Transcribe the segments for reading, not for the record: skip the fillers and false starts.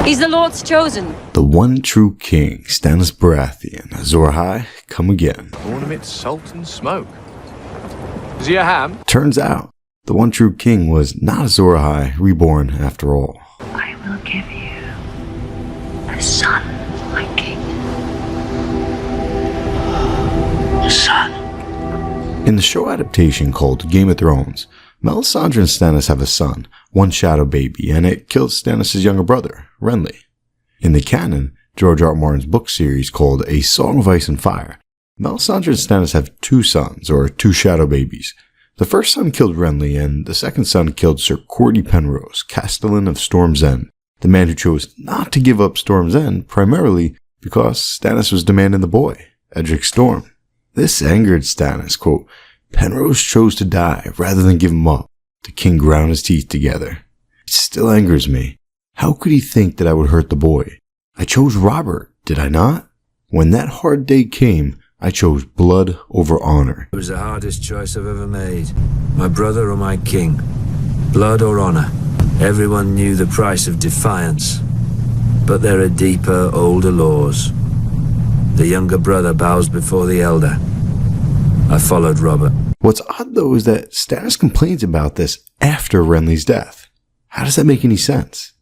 He's the Lord's chosen. The one true king, Stannis Baratheon, Azor Ahai, come again. Born amidst salt and smoke. Is he a ham? Turns out, the one true king was not Azor Ahai, reborn after all. I will give you a son, my king. A son. In the show adaptation called Game of Thrones, Melisandre and Stannis have a son, one shadow baby, and it kills Stannis' younger brother, Renly. In the canon, George R.R. Martin's book series called A Song of Ice and Fire, Melisandre and Stannis have two sons, or two shadow babies. The first son killed Renly, and the second son killed Sir Cordy Penrose, Castellan of Storm's End, the man who chose not to give up Storm's End primarily because Stannis was demanding the boy, Edric Storm. This angered Stannis, quote, Penrose chose to die rather than give him up. The king ground his teeth together. It still angers me. How could he think that I would hurt the boy? I chose Robert, did I not? When that hard day came, I chose blood over honor. It was the hardest choice I've ever made. My brother or my king. Blood or honor. Everyone knew the price of defiance. But there are deeper, older laws. The younger brother bows before the elder. I followed Robert. What's odd though is that Stannis complains about this after Renly's death. How does that make any sense?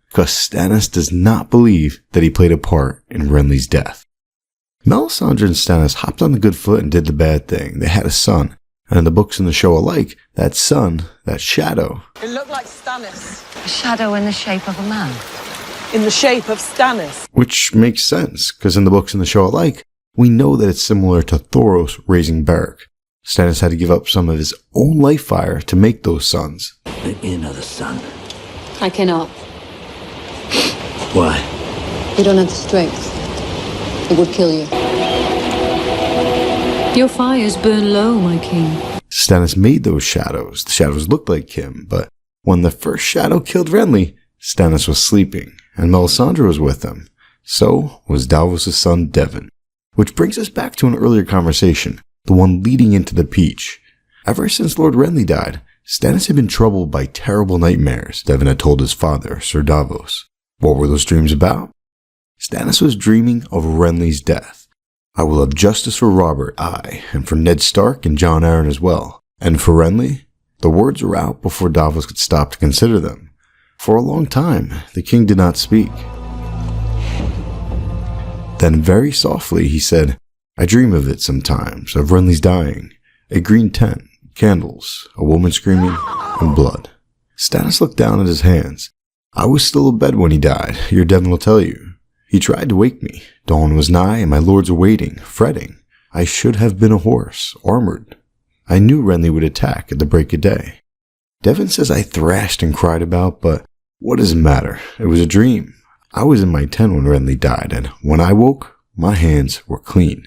Because Stannis does not believe that he played a part in Renly's death. Melisandre and Stannis hopped on the good foot and did the bad thing. They had a son, and in the books and the show alike, that son, that shadow. It looked like Stannis. A shadow in the shape of a man. In the shape of Stannis. Which makes sense, because in the books and the show alike, we know that it's similar to Thoros raising Beric. Stannis had to give up some of his own life fire to make those sons. Let me another son. I cannot. Why? You don't have the strength. It would kill you. Your fires burn low, my king. Stannis made those shadows. The shadows looked like him, but when the first shadow killed Renly, Stannis was sleeping, and Melisandre was with him. So was Davos' son Devon. Which brings us back to an earlier conversation, the one leading into the Peach. Ever since Lord Renly died, Stannis had been troubled by terrible nightmares, Devon had told his father, Sir Davos. What were those dreams about? Stannis was dreaming of Renly's death. I will have justice for Robert, aye, and for Ned Stark and Jon Arryn as well. And for Renly? The words were out before Davos could stop to consider them. For a long time, the king did not speak. Then very softly he said, I dream of it sometimes, of Renly's dying, a green tent, candles, a woman screaming, and blood. Stannis looked down at his hands. I was still in bed when he died, your Devon will tell you. He tried to wake me. Dawn was nigh, and my lords were waiting, fretting. I should have been a horse, armored. I knew Renly would attack at the break of day. Devon says I thrashed and cried about, but what does it matter? It was a dream. I was in my tent when Renly died, and when I woke, my hands were clean.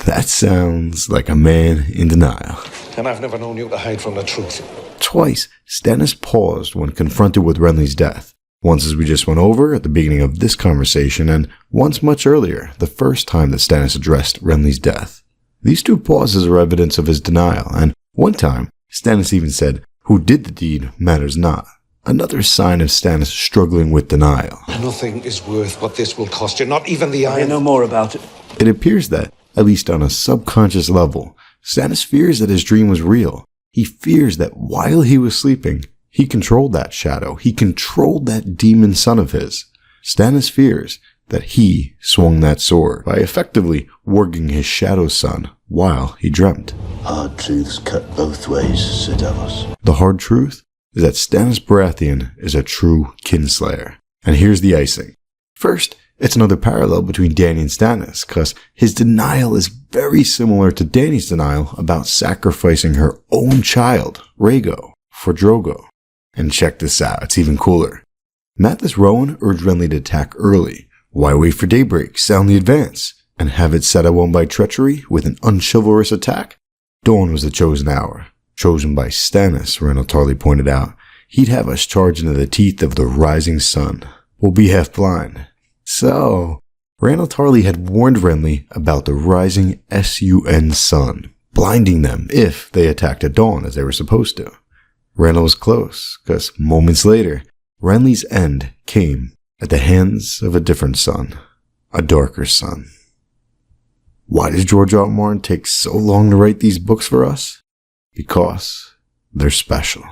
That sounds like a man in denial. And I've never known you to hide from the truth. Twice, Stannis paused when confronted with Renly's death. Once as we just went over at the beginning of this conversation, and once much earlier, the first time that Stannis addressed Renly's death. These two pauses are evidence of his denial, and one time, Stannis even said, who did the deed matters not. Another sign of Stannis struggling with denial. Nothing is worth what this will cost you, not even the iron. I know more about it. It appears that, at least on a subconscious level, Stannis fears that his dream was real. He fears that while he was sleeping, he controlled that shadow. He controlled that demon son of his. Stannis fears that he swung that sword by effectively warging his shadow son while he dreamt. Hard truths cut both ways, Sir Davos. The hard truth is that Stannis Baratheon is a true kinslayer. And here's the icing. First, it's another parallel between Dany and Stannis, because his denial is very similar to Dany's denial about sacrificing her own child, Rhaego, for Drogo. And check this out, it's even cooler. Mathis Rowan urged Renly to attack early. Why wait for daybreak, sound the advance, and have it set up one by treachery with an unchivalrous attack? Dawn was the chosen hour. Chosen by Stannis, Randall Tarley pointed out. He'd have us charge into the teeth of the rising sun. We'll be half blind. So, Randall Tarley had warned Renly about the rising sun sun, blinding them if they attacked at dawn as they were supposed to. Randall was close, because moments later, Renly's end came at the hands of a different son, a darker son. Why does George R.R. Martin take so long to write these books for us? Because they're special.